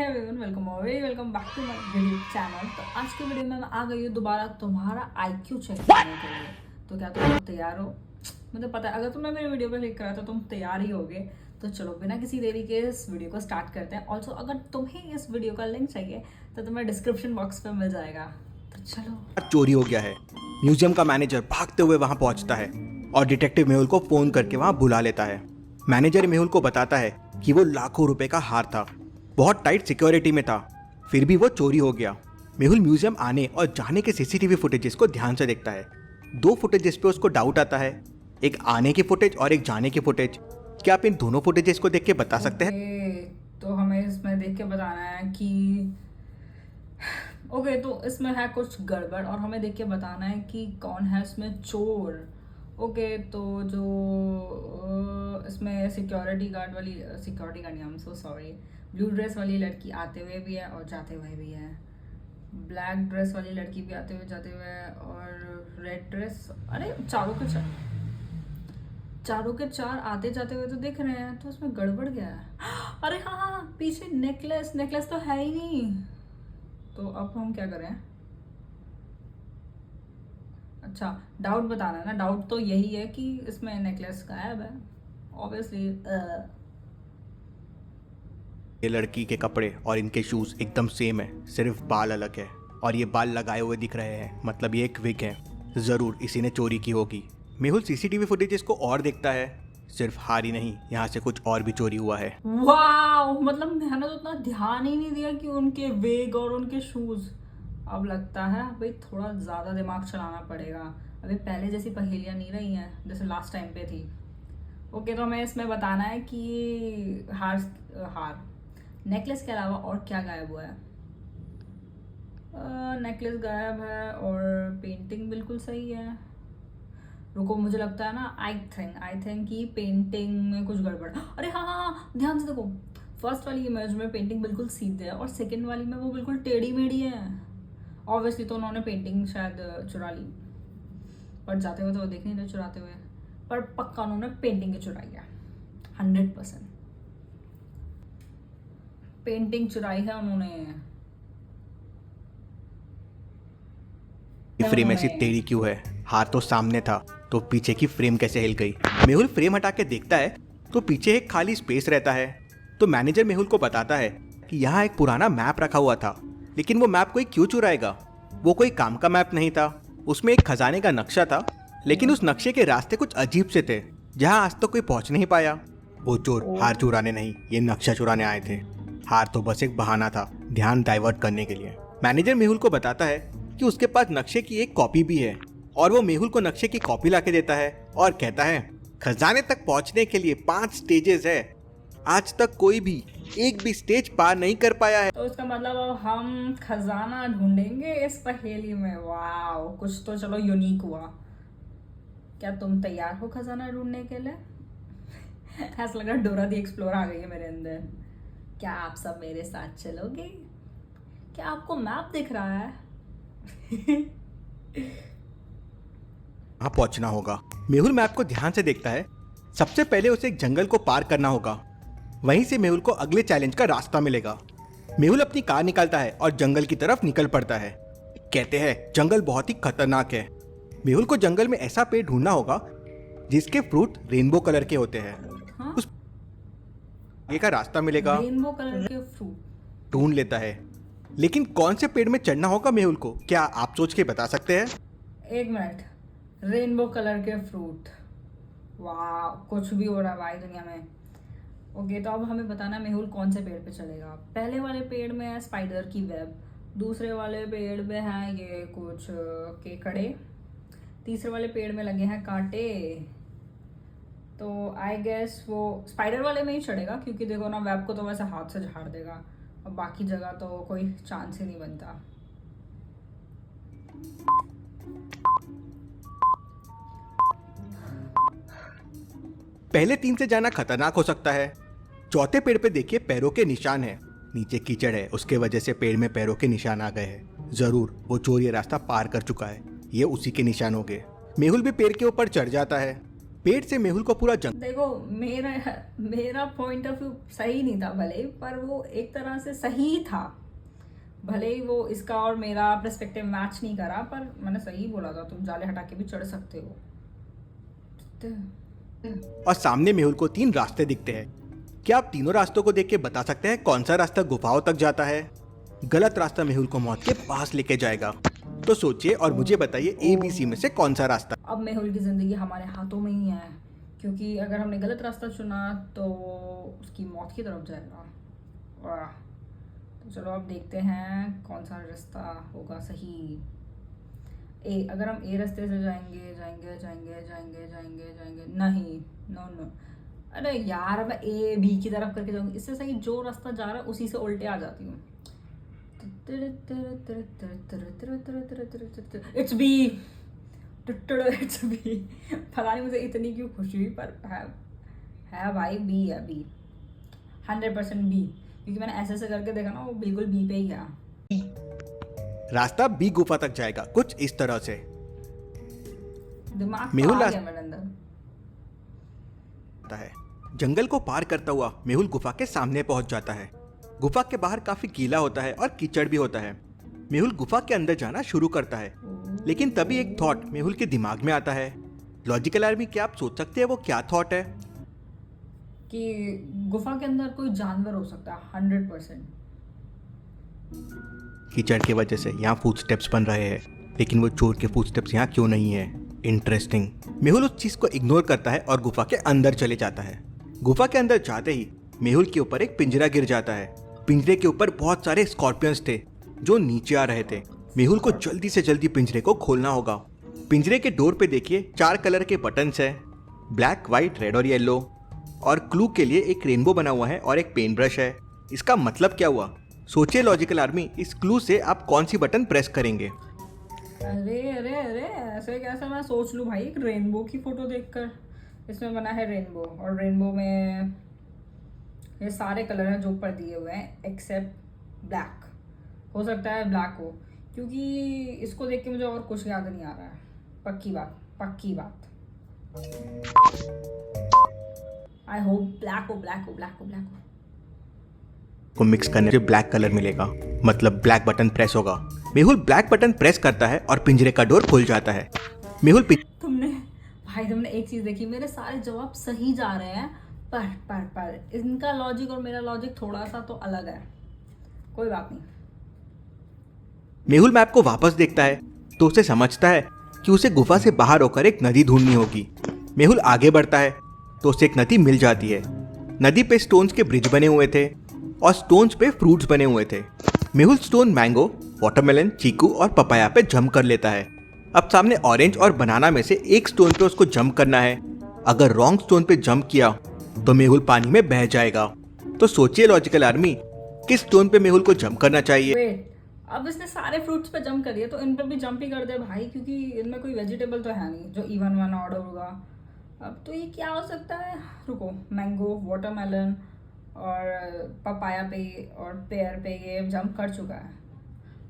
Everyone, welcome back to my YouTube channel. तो आज की वीडियो में मैं आ गई हूँ दोबारा तुम्हारा आईक्यू चेक करने के लिए। तो क्या तुम तैयार हो? मुझे पता है अगर तुमने मेरी वीडियो पे क्लिक करा तो तुम तैयार ही होगे। तो चलो बिना किसी देरी के इस वीडियो को स्टार्ट करते हैं। ऑल्सो अगर तुम्हें इस वीडियो का लिंक चाहिए तो तुम्हें डिस्क्रिप्शन बॉक्स पे मिल जाएगा। तो चलो। चोरी हो गया है। म्यूजियम का मैनेजर भागते हुए वहां पहुंचता है और डिटेक्टिव मेहुल को फोन करके वहां बुला लेता है। मैनेजर मेहुल को बताता है कि वो लाखों रुपए का हार था, बहुत टाइट सिक्योरिटी में था, फिर भी वो चोरी हो गया। मेहुल म्यूजियम आने और जाने के सीसीटीवी फुटेजेस को ध्यान से देखता है। दो फुटेजेस पे उसको डाउट आता है, एक आने की फुटेज और एक जाने की फुटेज। क्या आप इन दोनों फुटेजेस को देख के बता सकते हैं? तो हमें इसमें देख के बताना है कि ओके तो इसमें है कुछ गड़बड़ और हमें देख के बताना है कि कौन है इसमें चोर। ओके तो जो इसमें सिक्योरिटी गार्ड नहीं, I am so sorry, blue dress वाली लड़की आते हुए भी है और जाते हुए भी है। ब्लैक ड्रेस वाली लड़की भी आते हुए जाते हुए है और रेड ड्रेस, अरे चारों के चार आते जाते हुए तो दिख रहे हैं। तो उसमें गड़बड़ गया है। अरे हाँ, पीछे नेकलेस तो है ही नहीं। तो अब हम क्या करें? अच्छा, डाउट बताना है ना। डाउट तो यही है कि इसमें नेकलेस गायब है ऑब्वियसली। ये लड़की के कपड़े और इनके शूज एकदम सेम है, सिर्फ बाल अलग है और ये बाल लगाए हुए दिख रहे हैं, मतलब ये एक विग है। जरूर इसी ने चोरी की होगी। मेहुल सीसीटीवी फुटेजेस को और देखता है, सिर्फ हार ही नहीं, यहाँ से कुछ और भी चोरी हुआ है। वाह, मतलब मैंने तो उतना ध्यान ही नहीं दिया कि उनके वेग और उनके शूज। अब लगता है भाई थोड़ा ज्यादा दिमाग चलाना पड़ेगा। अभी पहले जैसी पहेलियां नहीं रही हैं जैसे लास्ट टाइम पे थी। ओके तो हमें इसमें बताना है कि हार नेकलेस के अलावा और क्या गायब हुआ है। नेकलेस गायब है और पेंटिंग बिल्कुल सही है। रुको, मुझे लगता है ना, आई थिंक कि पेंटिंग में कुछ गड़बड़। अरे हाँ, ध्यान से देखो। फर्स्ट वाली इमेज में पेंटिंग बिल्कुल सीधे है और सेकंड वाली में वो बिल्कुल टेढ़ी मेढ़ी है। ऑब्वियसली तो उन्होंने पेंटिंग शायद चुरा ली, पर जाते हुए तो वो देख नहीं रहे चुराते हुए, पर पक्का उन्होंने पेंटिंग ही चुराई है। 100% पेंटिंग चुराई है उन्होंने। फ्रेम ऐसी टेढ़ी क्यों है? हार तो सामने था, तो पीछे की फ्रेम कैसे हिल गई? मेहुल फ्रेम हटा के देखता है तो पीछे एक खाली स्पेस रहता है। तो मैनेजर मेहुल को बताता है कि यहाँ एक पुराना मैप रखा हुआ था, लेकिन वो मैप कोई क्यों चुराएगा? वो कोई काम का मैप नहीं था, उसमें एक खजाने का नक्शा था, लेकिन उस नक्शे के रास्ते कुछ अजीब से थे, जहाँ आज तक कोई पहुंच नहीं पाया। वो चोर हार चुराने नहीं, ये नक्शा चुराने आए थे। हार तो बस एक बहाना था, ध्यान डाइवर्ट करने के लिए। मैनेजर मेहुल को बताता है कि उसके पास नक्शे की एक कॉपी भी है और वो मेहुल को नक्शे की कॉपी लाके देता है और कहता है खजाने तक पहुंचने के लिए 5 स्टेजेस है, आज तक कोई भी एक भी स्टेज पार नहीं कर पाया है। तो इसका मतलब अब हम खजाना ढूंढेंगे इस पहेली में। वाह, कुछ तो चलो यूनिक हुआ। क्या तुम तैयार हो खजाना ढूंढने के लिए? ऐसा लग रहा डोरा दी एक्सप्लोर आ गई है मेरे अंदर। क्या आप सब मेरे साथ चलोगे? क्या आपको मैप दिख रहा है? वहां पहुंचना होगा। मेहुल मैप को ध्यान से देखता है। सबसे पहले उसे एक जंगल को पार करना होगा, वहीं से मेहुल को अगले चैलेंज का रास्ता मिलेगा। मेहुल अपनी कार निकालता है और जंगल की तरफ निकल पड़ता है। कहते हैं जंगल बहुत ही खतरनाक है। मेहुल को जंगल में ऐसा पेड़ ढूंढना होगा जिसके फ्रूट रेनबो कलर के होते हैं। हाँ? उस आगे का रास्ता मिलेगा। रेनबो कलर के फ्रूट ढूंढ लेता है, लेकिन कौन से पेड़ में चढ़ना होगा मेहुल को, क्या आप सोच के बता सकते हैं? एक मिनट, रेनबो कलर के फ्रूट। वाह, कुछ भी हो रहा है भाई दुनिया में। ओके तो अब हमें बताना मेहुल कौन से पेड़ पे चलेगा। पहले वाले पेड़ में है स्पाइडर की वेब, दूसरे वाले पेड़ में है ये कुछ केकड़े, तीसरे वाले पेड़ में लगे हैं कांटे। तो आई गेस वो स्पाइडर वाले में ही चढ़ेगा, क्योंकि देखो ना, वेब को तो वैसे हाथ से झाड़ देगा और बाकी जगह तो कोई चांस ही नहीं बनता। पहले 3 से जाना खतरनाक हो सकता है। चौथे पेड़ पे देखिए पैरों के निशान है, नीचे कीचड़ है, उसके वजह से पेड़ में पैरों के निशान आ गए हैं। जरूर वो चोर ये रास्ता पार कर चुका है, ये उसी के निशान हो गए। मेहुल भी पेड़ के ऊपर चढ़ जाता है। पेड़ से मेहुल को पूरा जंगल देखो, मेरा मेरा पॉइंट ऑफ व्यू सही नहीं था भले ही, पर वो एक तरह से सही था। भले ही वो इसका और मेरा पर्सपेक्टिव मैच नहीं करा, पर मैंने सही बोला था, तुम जाले हटा के भी चढ़ सकते हो। और सामने मेहुल को 3 रास्ते दिखते हैं। क्या आप तीनों रास्तों को देख के बता सकते हैं कौन सा रास्ता गुफाओं तक जाता है? गलत रास्ता मेहुल को मौत के पास लेके जाएगा। तो सोचिए और मुझे बताइए ABC में से कौन सा रास्ता। अब मेहुल की ज़िंदगी हमारे हाथों में ही है, क्योंकि अगर हमने गलत रास्ता चुना तो उसकी मौत की तरफ जाएगा। वाह, तो चलो अब देखते हैं कौन सा रास्ता होगा सही। अगर हम ए रास्ते से जाएंगे जाएंगे जाएंगे जाएंगे जाएंगे जाएंगे, नहीं, नो, अरे यार, मैं A B की तरफ करके जाऊंगी, इससे सही जो रास्ता जा रहा है उसी से उल्टे आ जाती हूँ। It's B, it's B. पता नहीं मुझे इतनी क्यों खुशी हुई, पर है भाई, बी है, बी 100% बी, क्योंकि मैंने ऐसे करके देखा ना, वो बिल्कुल बी पे ही गया। रास्ता B गुफा तक जाएगा कुछ इस तरह से। दिमाग मेहुल आ गया मेरे अंदर। है जंगल को पार करता हुआ मेहुल गुफा के सामने पहुंच जाता है। गुफा के बाहर काफी गीला होता है और कीचड़ भी होता है। मेहुल गुफा के अंदर जाना शुरू करता है, लेकिन तभी एक थॉट मेहुल के दिमाग में आता है। लॉजिकल आर्मी, क्या आप सोच सकते हैं वो क्या थॉट है? कि गुफा के अंदर कोई जानवर हो सकता है 100%। कीचड़ की वजह से यहाँ फुटस्टेप्स बन रहे हैं, लेकिन वो चोर के फुटस्टेप्स यहाँ क्यों नहीं है? इंटरेस्टिंग। मेहुल उस चीज को इग्नोर करता है और गुफा के अंदर चले जाता है। गुफा के अंदर जाते ही मेहुल के ऊपर एक पिंजरा गिर जाता है। पिंजरे के ऊपर बहुत सारे स्कॉर्पियंस थे जो नीचे आ रहे थे। मेहुल को जल्दी से जल्दी पिंजरे को खोलना होगा। पिंजरे के डोर पे देखिए 4 कलर के बटन्स हैं, ब्लैक, व्हाइट, रेड और येलो। और क्लू के लिए एक रेनबो बना हुआ है और एक पेन ब्रश है। इसका मतलब क्या हुआ? सोचिए लॉजिकल आर्मी, इस क्लू से आप कौन सी बटन प्रेस करेंगे? अरे अरे अरे, ऐसे कैसे मैं सोच लूँ भाई, एक रेनबो की फोटो देखकर। इसमें बना है रेनबो, और रेनबो में ये सारे कलर हैं जो ऊपर दिए हुए हैं एक्सेप्ट ब्लैक। हो सकता है ब्लैक हो, क्योंकि इसको देख के मुझे और कुछ याद नहीं आ रहा है। पक्की बात, पक्की बात। आई होप ब्लैक हो, ब्लैक हो, ब्लैक हो, ब्लैक हो। को मिक्स करने से ब्लैक कलर मिलेगा, मतलब ब्लैक बटन प्रेस होगा। मेहुल ब्लैक बटन प्रेस करता है और पिंजरे का डोर खुल जाता है। मेहुल तुमने एक चीज देखी, मेरे सारे जवाब सही जा रहे हैं, पर इनका लॉजिक और मेरा लॉजिक थोड़ा सा तो अलग है। कोई बात नहीं। मेहुल मैप को वापस देखता है तो उसे समझता है कि उसे गुफा से बाहर होकर एक नदी ढूंढनी होगी। मेहुल आगे बढ़ता है तो उसे एक नदी मिल जाती है। नदी पे स्टोन्स के ब्रिज बने हुए थे और स्टोन्स पे फ्रूट्स बने हुए थे। मेहुल स्टोन मैंगो, वाटरमेलन, चीकू और पपाया पे जंप कर लेता है। अब सामने ऑरेंज और बनाना में से एक स्टोन पे उसको जंप करना है। अगर रॉन्ग स्टोन पे जंप किया तो मेहुल पानी में बह जाएगा। तो सोचिए लॉजिकल आर्मी, किस स्टोन पे मेहुल को जंप करना चाहिए? वेट, अब इसने सारे फ्रूट्स पे जंप कर दिया, तो इन पे भी जंप ही कर दे भाई, क्योंकि इनमें कोई वेजिटेबल तो है नहीं जो इवन वन ऑर्डर होगा। अब तो ये क्या हो सकता है? रुको, मैंगो, वाटरमेलन और पपाया पे और पेयर पे ये जंप कर चुका है,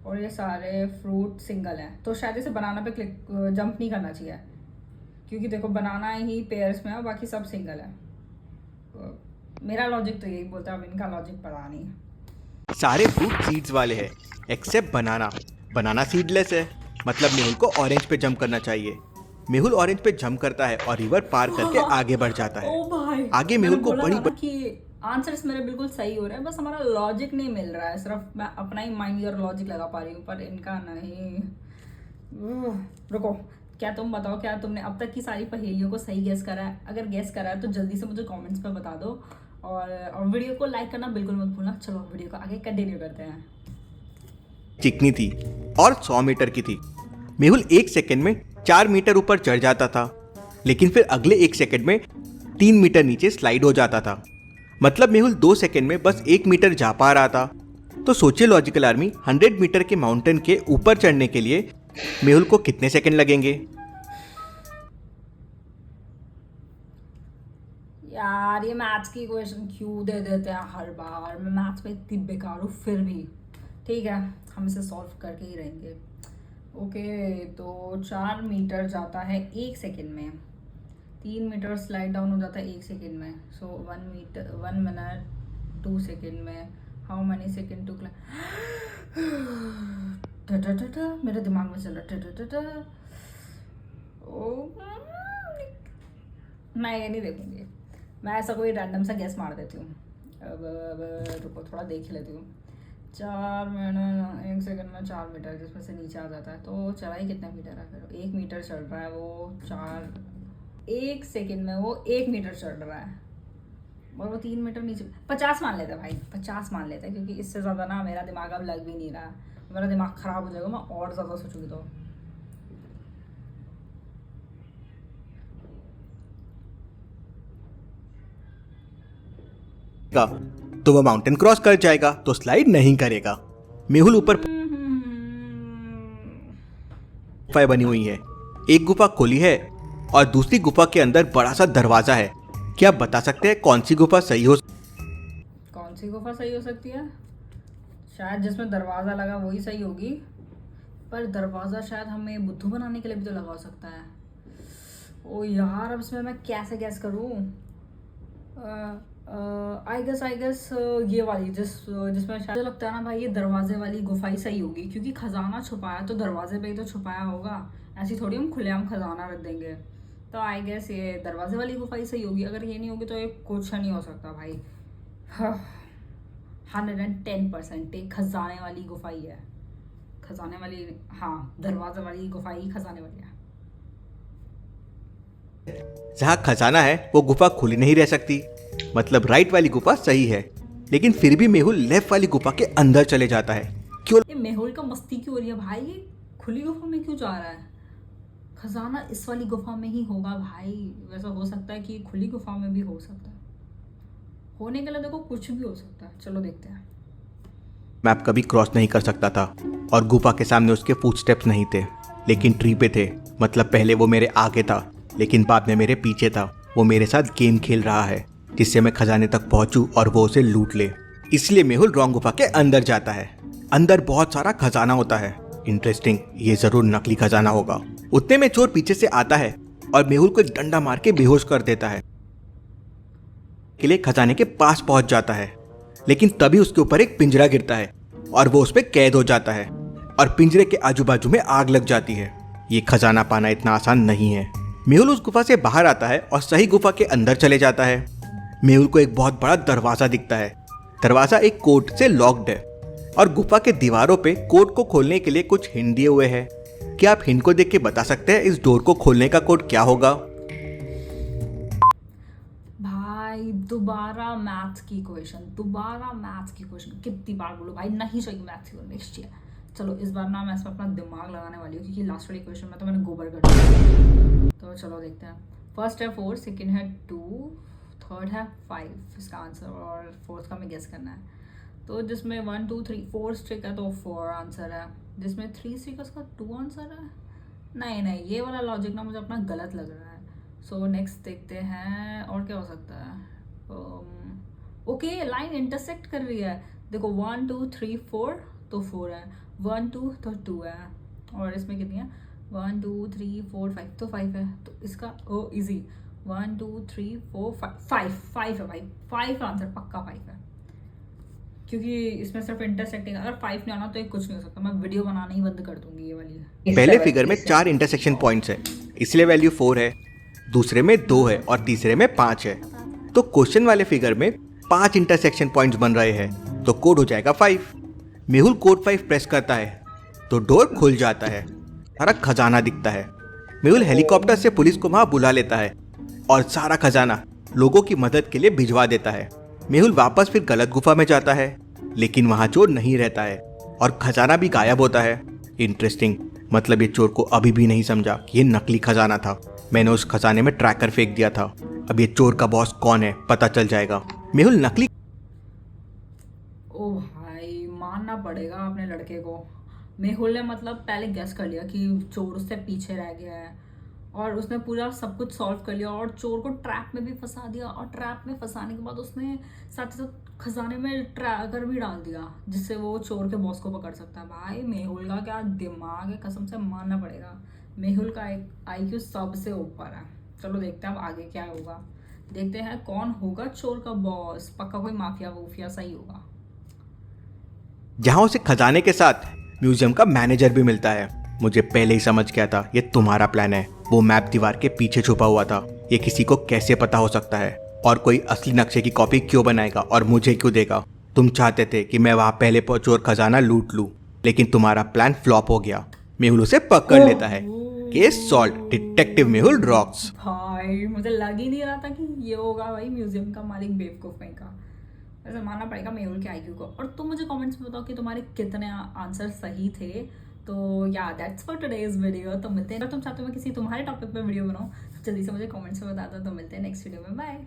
और ये सारे फ्रूट सिंगल हैं, तो शायद इसे बनाना पे क्लिक जंप नहीं करना चाहिए, क्योंकि देखो बनाना ही पेयर्स में है, बाकी सब सिंगल है। मेरा लॉजिक तो यही बोलता है, अब इनका लॉजिक पता नहीं है। सारे फ्रूट सीड्स वाले हैं एक्सेप्ट बनाना। बनाना सीडलेस है, मतलब मेहुल को ऑरेंज पे जंप करना चाहिए। मेहुल ऑरेंज पे जंप करता है और रिवर पार करके आगे बढ़ जाता है। ओ भाई, आगे मेहुल को बड़ी कि आंसर्स मेरे बिल्कुल सही हो रहे हैं, बस हमारा लॉजिक नहीं मिल रहा है। सिर्फ मैं अपना ही माइंड और लॉजिक लगा पा रही हूँ, पर इनका नहीं। रुको, क्या तुम बताओ, क्या तुमने अब तक की सारी पहेलियों को सही गेस करा है? अगर गेस करा है तो जल्दी से मुझे कमेंट्स में बता दो, और वीडियो को लाइक करना बिल्कुल मत भूलना। चलो वीडियो को आगे कंटिन्यू करते हैं। चिकनी थी और 100 मीटर की थी। मेहुल 1 सेकंड में 4 मीटर ऊपर चढ़ जाता था, लेकिन फिर अगले 1 सेकंड में 3 मीटर नीचे स्लाइड हो जाता था। मतलब मेहुल 2 सेकंड में बस 1 मीटर जा पा रहा था। तो सोचिए लॉजिकल आर्मी, 100 मीटर के माउंटेन के ऊपर चढ़ने के लिए मेहुल को कितने सेकंड लगेंगे? यार, ये मैथ्स की क्वेश्चन क्यों दे देते हैं हर बार? मैं मैथ्स में इतनी बेकार हूँ फिर भी। ठीक है, हम इसे सॉल्व करके ही रहेंगे। ओके, तो 4 मीटर जाता है 1 सेकंड में, 3 मीटर स्लाइड डाउन हो जाता है 1 सेकेंड में। सो 1 मिनट 2 सेकेंड में हाउ मनी सेकेंड टू मेरे दिमाग में चल रहा ओ मैं ये नहीं देखूंगी, मैं ऐसा कोई रैंडम सा गैस मार देती हूँ। अब रुको थोड़ा देख ही लेती हूँ। 4 मिनट 1 सेकंड में 4 मीटर, जिसमें से नीचे आ जाता है तो चढ़ाई कितना मीटर है फिर? 1 मीटर चढ़ रहा है वो 1 सेकंड में वो 1 मीटर चढ़ रहा है और वो 3 मीटर नीचे। 50 मान लेते हैं भाई, 50 मान लेते हैं, क्योंकि इससे ज़्यादा ना मेरा दिमाग अब लग भी नहीं रहा, मेरा दिमाग ख़राब हो जाएगा मैं और ज़्यादा सोचूंगी तो। तो वो माउंटेन क्रॉस कर जाएगा तो स्लाइड नहीं करेगा। मेहुल ऊपर गुफाएं बनी हुई है, एक गुफा खुली है और दूसरी गुफा के अंदर बड़ा सा दरवाजा है। क्या आप बता सकते हैं कौन सी गुफा सही हो? कौन सी गुफा सही हो सकती है? शायद जिसमें दरवाज़ा लगा वही सही होगी, पर दरवाज़ा शायद हमें बुद्धू बनाने के लिए भी तो लगा हो सकता है। ओ यार अब इसमें मैं कैसे गैस करूँ? आई गेस ये वाली जिसमें शायद लगता है ना भाई ये दरवाजे वाली गुफा ही सही होगी, क्योंकि खजाना छुपाया तो दरवाजे पे ही तो छुपाया होगा, ऐसी थोड़ी हम खुलेआम खजाना रख देंगे। तो आई गेस ये दरवाजे वाली गुफा ही सही होगी। अगर ये नहीं होगी तो ये कुछ नहीं हो सकता भाई। 110% एक खजाने वाली गुफा ही है, खजाने वाली, हाँ दरवाजे वाली गुफा ही खजाने वाली है। जहाँ खजाना है वो गुफा खुली नहीं रह सकती, मतलब राइट वाली गुफा सही है। लेकिन फिर भी मेहुल लेफ्ट वाली गुफा के अंदर चले जाता है। क्यों? ये मेहुल का मस्ती क्यों हो रही है भाई? ये खुली गुफा में क्यों जा रहा है? खजाना इस वाली गुफा में ही होगा भाई। वैसा हो सकता है कि खुली गुफा में भी हो सकता है, होने के लिए देखो कुछ भी हो सकता है। चलो देखते हैं। मैप कभी क्रॉस नहीं कर सकता था और गुफा के सामने उसके फुटस्टेप्स नहीं थे, लेकिन ट्री पे थे। मतलब पहले वो मेरे आगे था लेकिन बाद में मेरे पीछे था। वो मेरे साथ गेम खेल रहा है जिससे मैं खजाने तक पहुंचूं और वो उसे लूट ले। इसलिए मेहुल रॉन्ग गुफा के अंदर जाता है। अंदर बहुत सारा खजाना होता है। इंटरेस्टिंग, ये जरूर नकली खजाना होगा। उतने में चोर पीछे से आता है और मेहुल को एक डंडा मार के बेहोश कर देता है। के लिए खजाने के पास पहुंच जाता है, लेकिन तभी उसके ऊपर एक पिंजरा गिरता है और वो उस पर कैद हो जाता है और पिंजरे के आजू बाजू में आग लग जाती है। ये खजाना पाना इतना आसान नहीं है। मेहुल उस गुफा से बाहर आता है और सही गुफा के अंदर चले जाता है। मेहुल को एक बहुत बड़ा दरवाजा दिखता है। दरवाजा एक कोड से लॉक्ड है और गुफा के दीवारों पे कोड को खोलने के लिए कुछ हिंट दिए हुए हैं। क्या आप हिंट को देख के बता सकते हैं इस डोर को खोलने का कोड क्या होगा? भाई दोबारा मैथ्स की क्वेश्चन कितनी बार बोलो भाई, नहीं चाहिए मैथ्स की नेक्स्ट ईयर। चलो इस बार ना मैं इसमें अपना दिमाग लगाने वाली हूँ, क्योंकि लास्ट वाली क्वेश्चन में तो मैंने गोबर कर दिया। तो चलो देखते हैं। फर्स्ट है 4, सेकंड है 2, थर्ड है 5 इसका आंसर, और फोर्थ का हमें गेस करना है। तो जिसमें 1 2 3 4 स्ट्रिक है तो 4 आंसर है, जिसमें 3 स्ट्रिक है उसका 2 आंसर है। नहीं ये वाला लॉजिक ना मुझे अपना गलत लग रहा है। सो नेक्स्ट देखते हैं और क्या हो सकता है। ओके लाइन इंटरसेक्ट कर रही है, देखो 1 2 3 4 तो 4 है, 1 2 तो 2 है, और इसमें कितनी है 1 2 3 4 5 तो 5 है। तो इसका ओ इजी 1 2 3 4 5 है भाई, 5 आंसर पक्का 5 है, क्योंकि इसमें सिर्फ इंटरसेक्टिंग, अगर 5 नहीं आना तो ये कुछ नहीं हो सकता। मैं वीडियो बनाना ही बंद कर दूंगी ये वाली। पहले फिगर में 4 इंटरसेक्शन पॉइंट्स है, इसलिए वैल्यू 4 है। दूसरे में 2 है और तीसरे में 5 है। तो क्वेश्चन वाले फिगर में 5 इंटरसेक्शन पॉइंट्स बन रहे हैं, तो कोड हो जाएगा 5। मेहुल कोड 5 प्रेस करता है तो डोर खुल जाता है, सारा खजाना दिखता है। मेहुल हेलीकॉप्टर से पुलिस को वहां बुला लेता है और सारा खजाना लोगों की मदद के लिए भिजवा देता है। मेहुल वापस फिर गलत गुफा में जाता है, लेकिन वहां चोर नहीं रहता है और खजाना भी गायब होता है। इंटरेस्टिंग, मतलब ये चोर को अभी भी नहीं समझा कि ये नकली खजाना था। मैंने उस खजाने में ट्रैकर फेंक दिया था। अब ये चोर का बॉस कौन है पता चल जाएगा। मेहुल नकली, ओ भाई मानना पड़ेगा अपने लड़के को। मेहुल ने मतलब पहले गेस कर लिया कि चोर उससे पीछे रह गया है, और उसने पूरा सब कुछ सॉल्व कर लिया और चोर को ट्रैप में भी फंसा दिया, और ट्रैप में फंसाने के बाद उसने साथ ही साथ खजाने में ट्रैकर भी डाल दिया, जिससे वो चोर के बॉस को पकड़ सकता है। भाई मेहुल का क्या दिमाग है, कसम से मानना पड़ेगा। मेहुल का IQ सबसे ऊपर है। चलो देखते हैं अब आगे क्या होगा। देखते हैं कौन होगा चोर का बॉस। पक्का कोई माफिया वूफिया सा ही होगा। जहां उसे खजाने के साथ म्यूजियम का मैनेजर भी मिलता है। मुझे पहले ही समझ गया था ये तुम्हारा प्लान है। वो मैप दीवार के पीछे छुपा हुआ था। ये किसी को कैसे पता हो सकता है? और कोई असली नक्शे की कॉपी क्यों बनाएगा और मुझे क्यों देगा? तुम चाहते थे कि मैं वहां पहले पहुंचूं और खजाना लूट लूं, लेकिन तुम्हारा प्लान फ्लॉप हो गया। मेहुल उसे पकड़ लेता है। Case solve, detective Mehul rocks. भाई मुझे लग ही नहीं रहा था कि ये होगा भाई म्यूजियम का मालिक बेवकूफ कहीं का। वैसे मानना पड़ेगा मेहुल के आईक्यू को। और तुम मुझे कमेंट्स में बताओ कि तुम्हारे कितने आंसर सही थे। तो या दैट्स फॉर टुडेज वीडियो। तो मिलते हैं। अगर तुम चाहते हो मैं किसी तुम्हारे टॉपिक पे वीडियो बनाऊं तो जल्दी से मुझे कमेंट्स में बता दो। तो मिलते हैं नेक्स्ट वीडियो में। बाय।